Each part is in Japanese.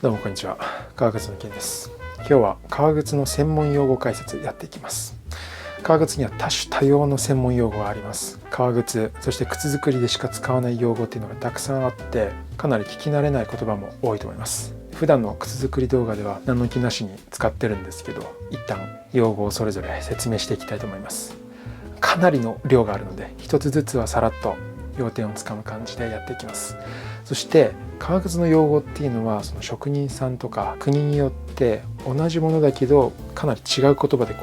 どうもこんにちは、革靴の健です。今日は革靴の専門用語解説やっていきます。革靴には多種多様の専門用語があります。革靴、そして靴作りでしか使わない用語っていうのがたくさんあって、かなり聞き慣れない言葉も多いと思います。普段の靴作り動画では何の気なしに使ってるんですけど、一旦用語をそれぞれ説明していきたいと思います。かなりの量があるので、一つずつはさらっと要点をつかむ感じでやっていきます。そして革靴の用語っていうのはその職人さんとか国によって同じものだけどかなり違う言葉で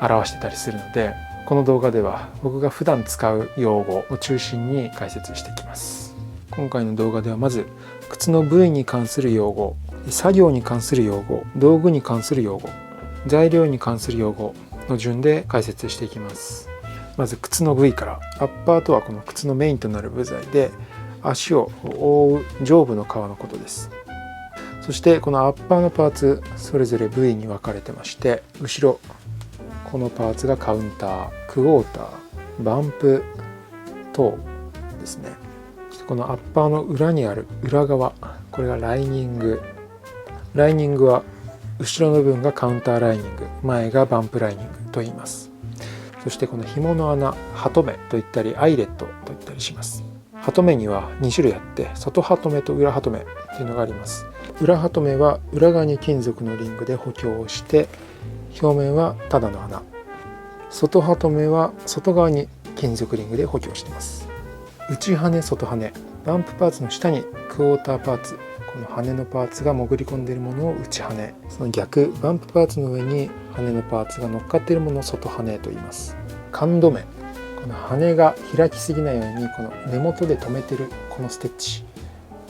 表してたりするので、この動画では僕が普段使う用語を中心に解説していきます。今回の動画ではまず靴の部位に関する用語、作業に関する用語、道具に関する用語、材料に関する用語の順で解説していきます。まず靴の部位から。アッパーとはこの靴のメインとなる部材で、足を覆う上部の皮のことです。そしてこのアッパーのパーツ、それぞれ部位に分かれてまして、後ろこのパーツがカウンター、クォーター、バンプ等ですね。このアッパーの裏にある裏側、これがライニング。ライニングは後ろの部分がカウンターライニング、前がバンプライニングと言います。そしてこの紐の穴、ハトメと言ったりアイレットと言ったりします。ハトメには2種類あって、外ハトメと裏ハトメっていうのがあります。裏ハトメは裏側に金属のリングで補強をして、表面はただの穴。外ハトメは外側に金属リングで補強しています。内羽、外羽、バンプパーツの下にクォーターパーツ、この羽のパーツが潜り込んでいるものを内羽、その逆、バンプパーツの上に羽のパーツが乗っかっているものを外羽と言います。冠止め、この羽が開きすぎないようにこの根元で留めてるこのステッチ、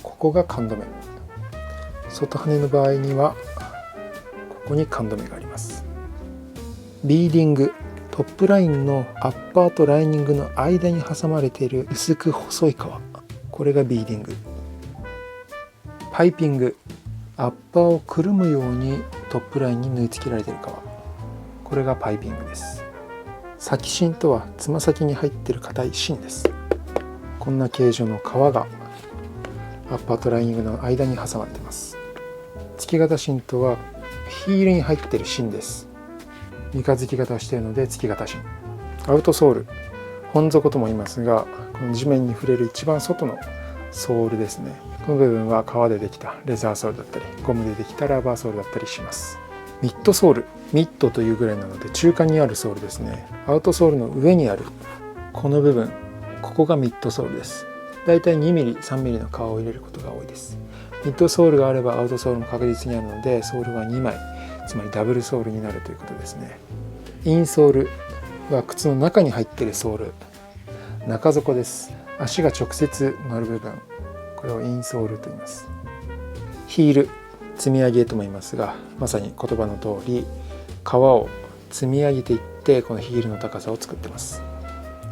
ここが冠止め。外羽の場合にはここに冠止めがあります。ビーディング、トップラインのアッパーとライニングの間に挟まれている薄く細い皮、これがビーディング。パイピング、アッパーをくるむようにトップラインに縫い付けられている皮、これがパイピングです。先芯とはつま先に入っている硬い芯です。こんな形状の皮がアッパーとライニングの間に挟まれています。付き型芯とはヒールに入っている芯です。三日月型をしているので付き型芯。アウトソール、本底とも言いますが、この地面に触れる一番外のソールですね。この部分は革でできたレザーソールだったり、ゴムでできたラバーソールだったりします。ミッドソール、ミッドというぐらいなので中間にあるソールですね。アウトソールの上にあるこの部分、ここがミッドソールです。だいたい2ミリ、3ミリの革を入れることが多いです。ミッドソールがあればアウトソールも確実にあるので、ソールは2枚、つまりダブルソールになるということですね。インソールは靴の中に入っているソール、中底です。足が直接乗る部分、これをインソールと言います。ヒール、積み上げとも言いますが、まさに言葉の通り革を積み上げていってこのヒールの高さを作ってます。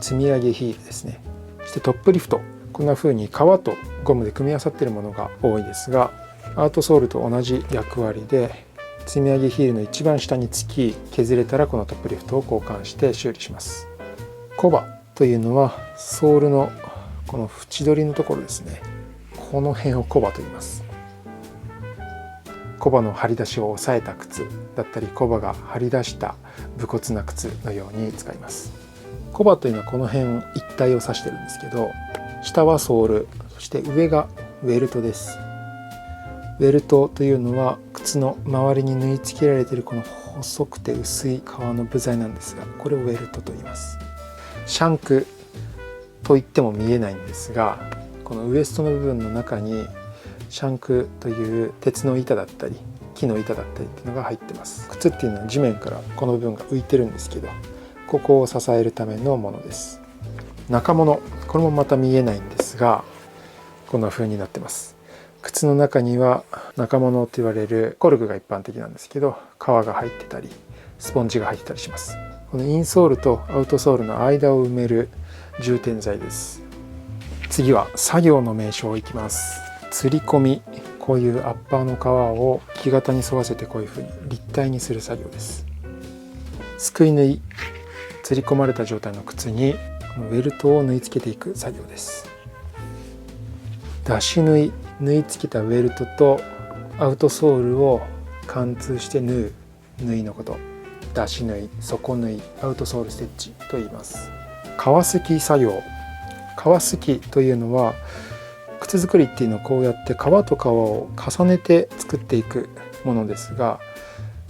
積み上げヒールですね。そしてトップリフト、こんな風に革とゴムで組み合わさっているものが多いですが、アウトソールと同じ役割で積み上げヒールの一番下につき、削れたらこのトップリフトを交換して修理します。コバというのはソールのこの縁取りのところですね。この辺をコバと言います。コバの張り出しを抑えた靴だったり、コバが張り出した武骨な靴のように使います。コバというのはこの辺一体を指してるんですけど、下はソール、そして上がウェルトです。ウェルトというのは靴の周りに縫い付けられているこの細くて薄い革の部材なんですが、これをウェルトと言います。シャンクと言っても見えないんですが、このウエストの部分の中にシャンクという鉄の板だったり木の板だったりっていうのが入ってます。靴っていうのは地面からこの部分が浮いてるんですけど、ここを支えるためのものです。中物、これもまた見えないんですが、こんな風になってます。靴の中には中物と言われるコルクが一般的なんですけど、革が入ってたりスポンジが入ってたりします。このインソールとアウトソールの間を埋める充填剤です。次は作業の名称いきます。吊り込み、こういうアッパーの革を木型に沿わせてこういう風に立体にする作業です。すくい縫い、吊り込まれた状態の靴にウェルトを縫い付けていく作業です。出し縫い、縫い付けたウェルトとアウトソールを貫通して縫いのこと、出し縫い、底縫い、アウトソールステッチと言います。革すき作業。革すきというのは靴作りっていうのはこうやって革と革を重ねて作っていくものですが、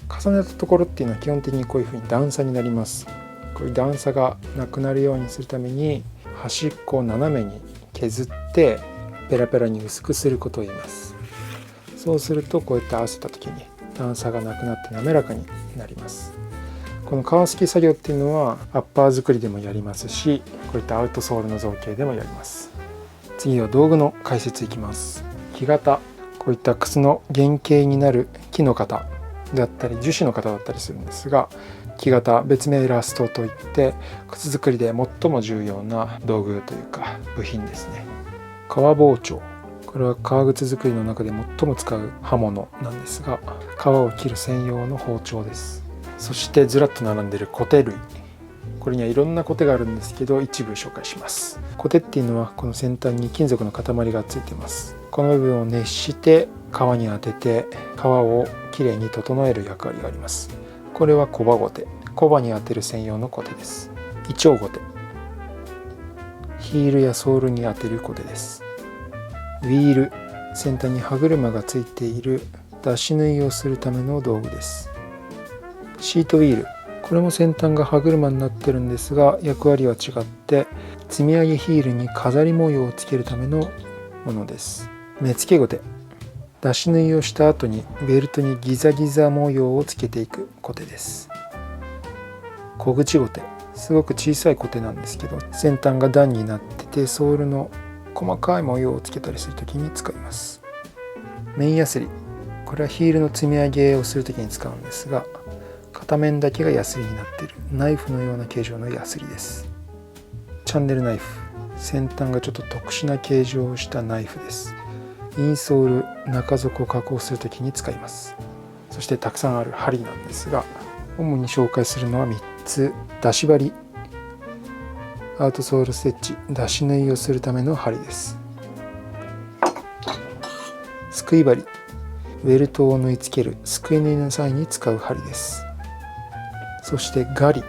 重ねたところっていうのは基本的にこういうふうに段差になります。こういう段差がなくなるようにするために端っこを斜めに削ってペラペラに薄くすることを言います。そうするとこうやって合わせた時に段差がなくなって滑らかになります。この革すき作業っていうのはアッパー作りでもやりますし、こういったアウトソールの造形でもやります。次は道具の解説いきます。木型、こういった靴の原型になる木の型だったり樹脂の型だったりするんですが、木型、別名ラストといって靴作りで最も重要な道具というか部品ですね。革包丁、これは革靴作りの中で最も使う刃物なんですが、革を切る専用の包丁です。そしてずらっと並んでいるコテ類、これにはいろんなコテがあるんですけど一部紹介します。コテっていうのはこの先端に金属の塊がついています。この部分を熱して革に当てて革をきれいに整える役割があります。これはコバゴテ、コバに当てる専用のコテです。イチョウゴテ、ヒールやソールに当てるコテです。ウィール、先端に歯車がついている出し縫いをするための道具です。シートウィール、これも先端が歯車になってるんですが役割は違って積み上げヒールに飾り模様をつけるためのものです。目付けゴテ、出し縫いをした後にベルトにギザギザ模様をつけていくコテです。小口ゴテ、すごく小さいコテなんですけど先端が段になっててソールの細かい模様をつけたりするときに使います。面やすり、これはヒールの積み上げをするときに使うんですが片面だけがヤスリになっているナイフのような形状のヤスリです。チャンネルナイフ、先端がちょっと特殊な形状をしたナイフです。インソール、中底を加工するときに使います。そしてたくさんある針なんですが主に紹介するのは3つ。出し針、アウトソールステッチ、出し縫いをするための針です。すくい針、ベルトを縫い付けるすくい縫いの際に使う針です。そしてガリ、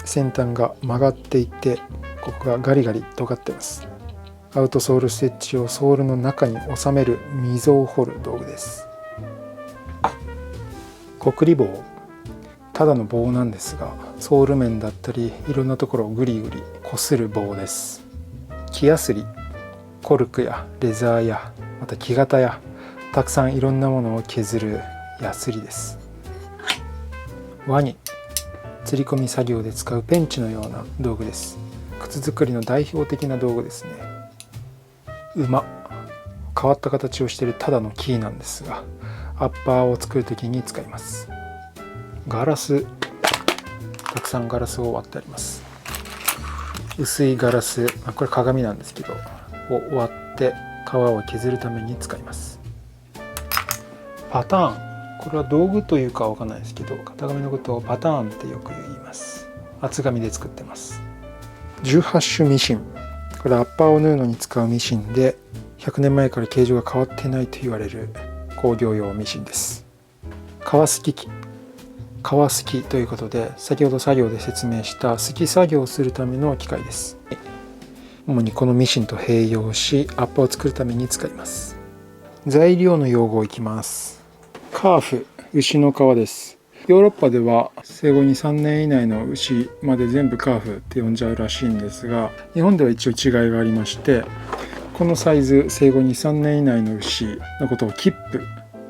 先端が曲がっていてここがガリガリ尖っています。アウトソールステッチをソールの中に収める溝を掘る道具です。こくり棒、ただの棒なんですがソール面だったりいろんなところをグリグリこする棒です。木やすり、コルクやレザーやまた木型やたくさんいろんなものを削るヤスリです。ワニ、釣り込み作業で使うペンチのような道具です。靴作りの代表的な道具ですね。馬、変わった形をしているただのキーなんですがアッパーを作るときに使います。ガラス、たくさんガラスを割ってあります。薄いガラス、これ鏡なんですけどを割って皮を削るために使います。パターン、これは道具というかわかんないですけど型紙のことをパターンってよく言います。厚紙で作ってます。18種ミシン、これアッパーを縫うのに使うミシンで100年前から形状が変わってないと言われる工業用ミシンです。革すき機、革すきということで先ほど作業で説明したすき作業をするための機械です。主にこのミシンと併用しアッパーを作るために使います。材料の用語いきます。カーフ、牛の革です。ヨーロッパでは生後 2,3 年以内の牛まで全部カーフって呼んじゃうらしいんですが日本では一応違いがありましてこのサイズ生後 2,3 年以内の牛のことをキップ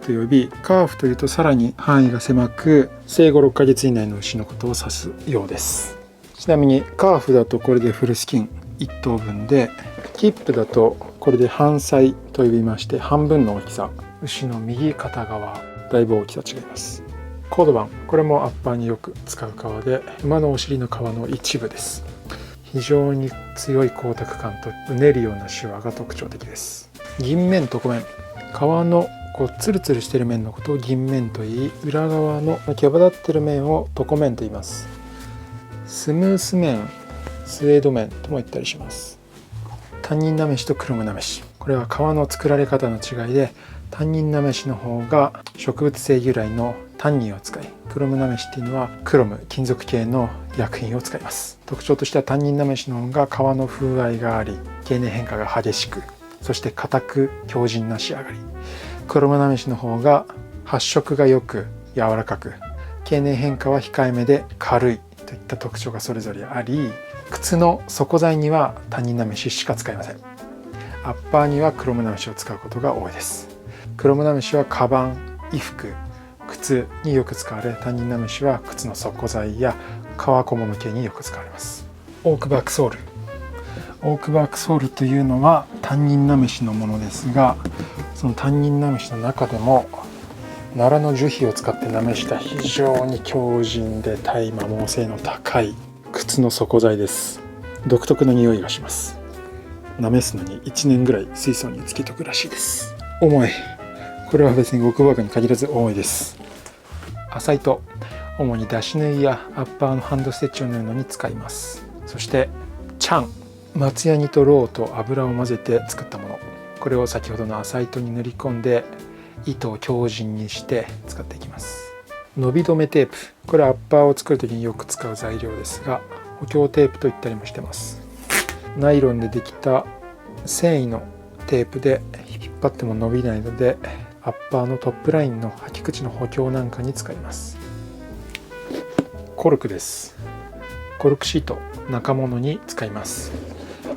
と呼びカーフというとさらに範囲が狭く生後6ヶ月以内の牛のことを指すようです。ちなみにカーフだとこれでフルスキン1頭分でキップだとこれで半サと呼びまして半分の大きさ、牛の右片側だいぶ大きさ違います。コードバン、これもアッパーによく使う革で馬のお尻の皮の一部です。非常に強い光沢感とうねるようなシワが特徴的です。銀面床面、革のツルツルしている面のことを銀面といい裏側の際立っている面を床面と言います。スムース面、スウェード面とも言ったりします。担任なめしとクロムなめし、これは革の作られ方の違いでタンニンなめしの方が植物性由来のタンニンを使い、クロムなめしっていうのはクロム、金属系の薬品を使います。特徴としてはタンニンなめしの方が皮の風合いがあり、経年変化が激しく、そして硬く強靭な仕上がり。クロムなめしの方が発色が良く柔らかく、経年変化は控えめで軽いといった特徴がそれぞれあり、靴の底材にはタンニンなめししか使いません。アッパーにはクロムなめしを使うことが多いです。クロムなめしはカバン、衣服、靴によく使われ、タンニンなめしは靴の底材や革小物系によく使われます。オークバークソール。オークバークソールというのはタンニンなめしのものですが、そのタンニンなめしの中でもナラの樹皮を使ってなめした非常に強靭で耐摩耗性の高い靴の底材です。独特の匂いがします。なめすのに1年ぐらい水槽につけとくらしいです。重い。これは別にオークバークに限らず重いです。浅いと主に出し縫いやアッパーのハンドステッチを縫うのに使います。そしてチャン、松ヤニとロウと油を混ぜて作ったもの、これを先ほどの浅い糸に塗り込んで糸を強靭にして使っていきます。伸び止めテープ、これはアッパーを作る時によく使う材料ですが、補強テープと言ったりもしてます。ナイロンでできた繊維のテープで引っ張っても伸びないので、アッパーのトップラインの履き口の補強なんかに使います。コルクです。コルクシート、中物に使います。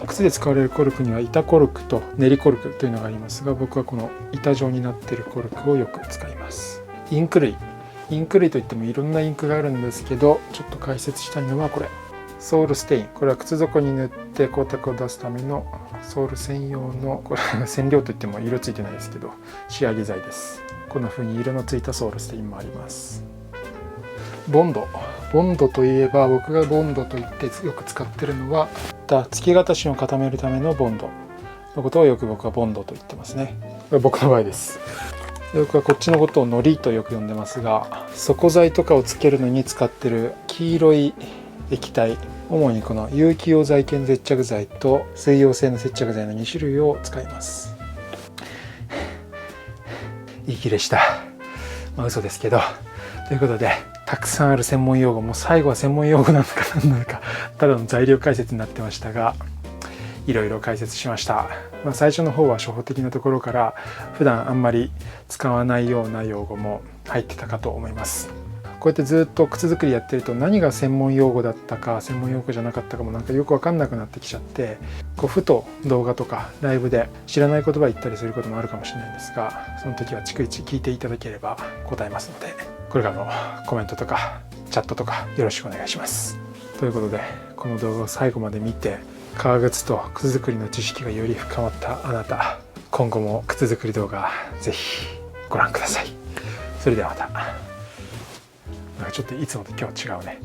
靴で使われるコルクには板コルクと練りコルクというのがありますが、僕はこの板状になっているコルクをよく使います。インク類といってもいろんなインクがあるんですけど、ちょっと解説したいのはこれ、ソールステイン。これは靴底に塗って光沢を出すためのソール専用の、これ染料といっても色ついてないですけど仕上げ剤です。こんな風に色のついたソールステインもあります。ボンドといえば、僕がボンドと言ってよく使ってるのは突き型芯を固めるためのボンドのことをよく僕はボンドと言ってますね。これ僕の場合です。僕はこっちのことを糊とよく呼んでますが、底材とかをつけるのに使ってる黄色い液体、主にこの有機溶剤系接着剤と水溶性の接着剤の2種類を使います。息でした。嘘ですけど。ということで、たくさんある専門用語、もう最後は専門用語なのか何なのか、ただの材料解説になってましたが、いろいろ解説しました。最初の方は初歩的なところから普段あんまり使わないような用語も入ってたかと思います。こうやってずっと靴作りやってると、何が専門用語だったか専門用語じゃなかったかもなんかよく分かんなくなってきちゃって、ふと動画とかライブで知らない言葉言ったりすることもあるかもしれないんですが、その時は逐一聞いていただければ答えますので、これからもコメントとかチャットとかよろしくお願いします。ということで、この動画を最後まで見て革靴と靴作りの知識がより深まったあなた、今後も靴作り動画ぜひご覧ください。それではまた。ちょっといつもと今日違うね。